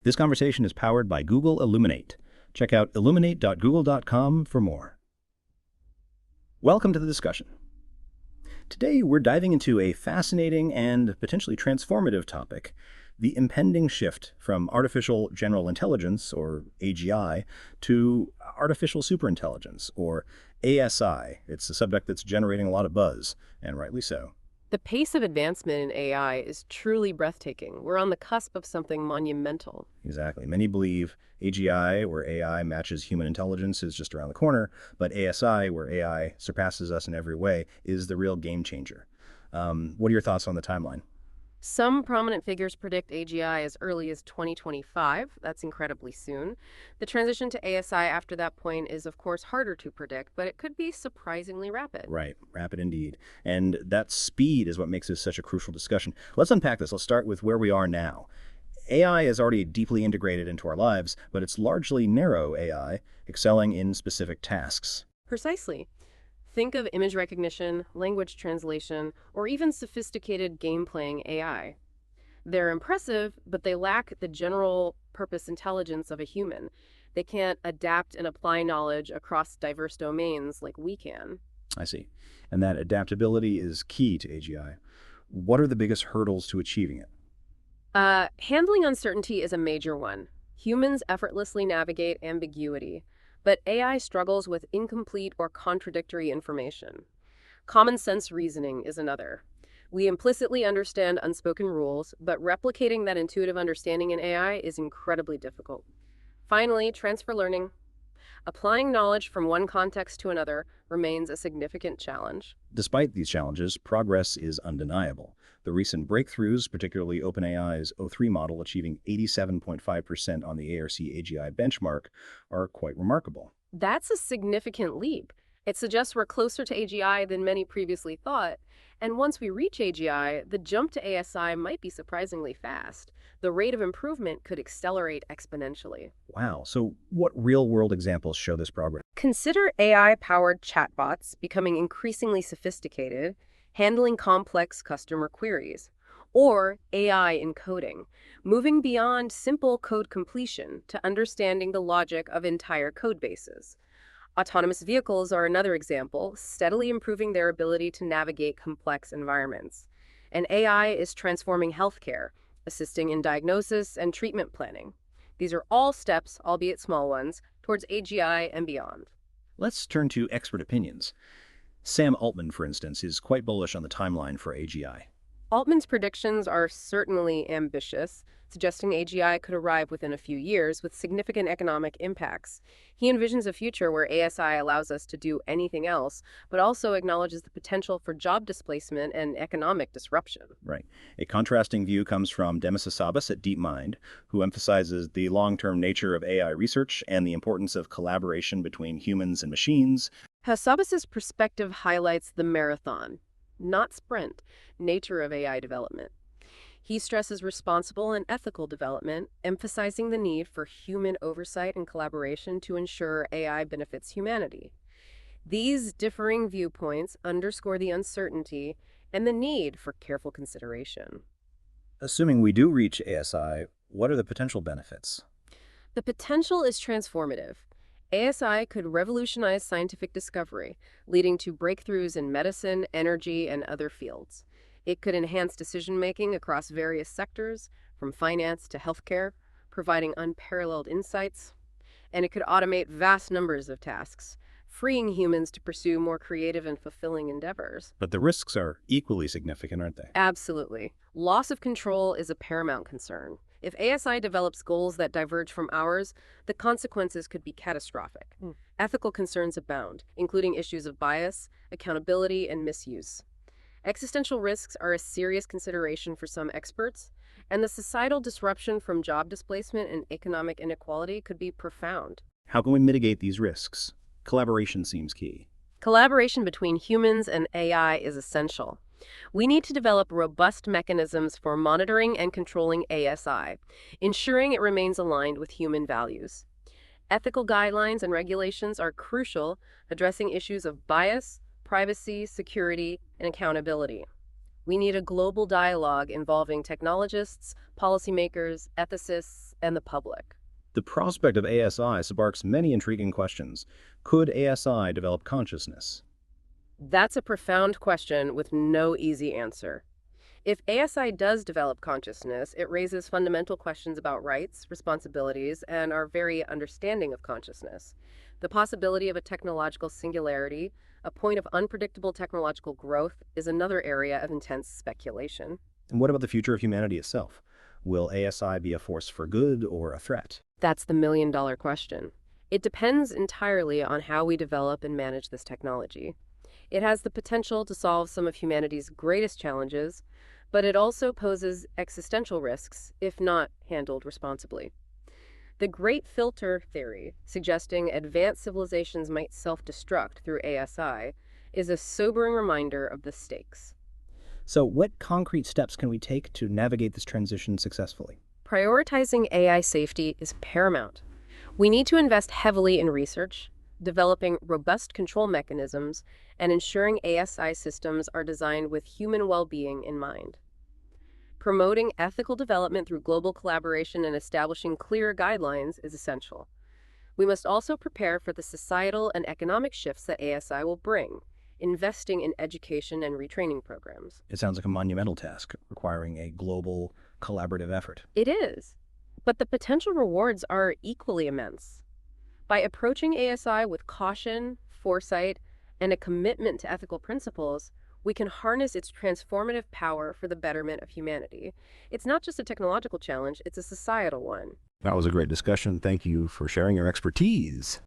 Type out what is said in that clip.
This conversation is powered by Google Illuminate. Check out illuminate.google.com for more. Welcome to the discussion. Today, we're diving into a fascinating and potentially transformative topic, the impending shift from artificial general intelligence, or AGI, to artificial superintelligence, or ASI. It's a subject that's generating a lot of buzz, and rightly so. The pace of advancement in AI is truly breathtaking. We're on the cusp of something monumental. Exactly. Many believe AGI, where AI matches human intelligence, is just around the corner, but ASI, where AI surpasses us in every way, is the real game changer. What are your thoughts on the timeline? Some prominent figures predict AGI as early as 2025. That's incredibly soon. The transition to ASI after that point is, of course, harder to predict, but it could be surprisingly rapid. Right, rapid indeed. And that speed is what makes this such a crucial discussion. Let's unpack this. Let's start with where we are now. AI is already deeply integrated into our lives, but it's largely narrow AI, excelling in specific tasks. Precisely. Think of image recognition, language translation, or even sophisticated game-playing AI. They're impressive, but they lack the general-purpose intelligence of a human. They can't adapt and apply knowledge across diverse domains like we can. I see. And that adaptability is key to AGI. What are the biggest hurdles to achieving it? Handling uncertainty is a major one. Humans effortlessly navigate ambiguity, but AI struggles with incomplete or contradictory information. Common sense reasoning is another. We implicitly understand unspoken rules, but replicating that intuitive understanding in AI is incredibly difficult. Finally, transfer learning. Applying knowledge from one context to another remains a significant challenge. Despite these challenges, progress is undeniable. The recent breakthroughs, particularly OpenAI's O3 model achieving 87.5% on the ARC AGI benchmark, are quite remarkable. That's a significant leap. It suggests we're closer to AGI than many previously thought. And once we reach AGI, the jump to ASI might be surprisingly fast. The rate of improvement could accelerate exponentially. Wow, so what real-world examples show this progress? Consider AI-powered chatbots becoming increasingly sophisticated, handling complex customer queries, or AI in coding, moving beyond simple code completion to understanding the logic of entire code bases. Autonomous vehicles are another example, steadily improving their ability to navigate complex environments. And AI is transforming healthcare, assisting in diagnosis and treatment planning. These are all steps, albeit small ones, towards AGI and beyond. Let's turn to expert opinions. Sam Altman, for instance, is quite bullish on the timeline for AGI. Altman's predictions are certainly ambitious, suggesting AGI could arrive within a few years with significant economic impacts. He envisions a future where ASI allows us to do anything else, but also acknowledges the potential for job displacement and economic disruption. Right. A contrasting view comes from Demis Hassabis at DeepMind, who emphasizes the long-term nature of AI research and the importance of collaboration between humans and machines. Hassabis's perspective highlights the marathon, not sprint, nature of AI development. He stresses responsible and ethical development, emphasizing the need for human oversight and collaboration to ensure AI benefits humanity. These differing viewpoints underscore the uncertainty and the need for careful consideration. Assuming we do reach ASI, what are the potential benefits? The potential is transformative. ASI could revolutionize scientific discovery, leading to breakthroughs in medicine, energy, and other fields. It could enhance decision-making across various sectors, from finance to healthcare, providing unparalleled insights. And it could automate vast numbers of tasks, freeing humans to pursue more creative and fulfilling endeavors. But the risks are equally significant, aren't they? Absolutely. Loss of control is a paramount concern. If ASI develops goals that diverge from ours, the consequences could be catastrophic. Ethical concerns abound, including issues of bias, accountability, and misuse. Existential risks are a serious consideration for some experts, and the societal disruption from job displacement and economic inequality could be profound. How can we mitigate these risks? Collaboration seems key. Collaboration between humans and AI is essential. We need to develop robust mechanisms for monitoring and controlling ASI, ensuring it remains aligned with human values. Ethical guidelines and regulations are crucial, addressing issues of bias, privacy, security, and accountability. We need a global dialogue involving technologists, policymakers, ethicists, and the public. The prospect of ASI sparks many intriguing questions. Could ASI develop consciousness? That's a profound question with no easy answer. If ASI does develop consciousness, it raises fundamental questions about rights, responsibilities, and our very understanding of consciousness. The possibility of a technological singularity, a point of unpredictable technological growth, is another area of intense speculation. And what about the future of humanity itself? Will ASI be a force for good or a threat? That's the million-dollar question. It depends entirely on how we develop and manage this technology. It has the potential to solve some of humanity's greatest challenges, but it also poses existential risks if not handled responsibly. The Great Filter theory, suggesting advanced civilizations might self-destruct through ASI, is a sobering reminder of the stakes. So what concrete steps can we take to navigate this transition successfully? Prioritizing AI safety is paramount. We need to invest heavily in research, developing robust control mechanisms, and ensuring ASI systems are designed with human well-being in mind. Promoting ethical development through global collaboration and establishing clear guidelines is essential. We must also prepare for the societal and economic shifts that ASI will bring, investing in education and retraining programs. It sounds like a monumental task requiring a global, collaborative effort. It is, but the potential rewards are equally immense. By approaching ASI with caution, foresight, and a commitment to ethical principles, we can harness its transformative power for the betterment of humanity. It's not just a technological challenge, it's a societal one. That was a great discussion. Thank you for sharing your expertise.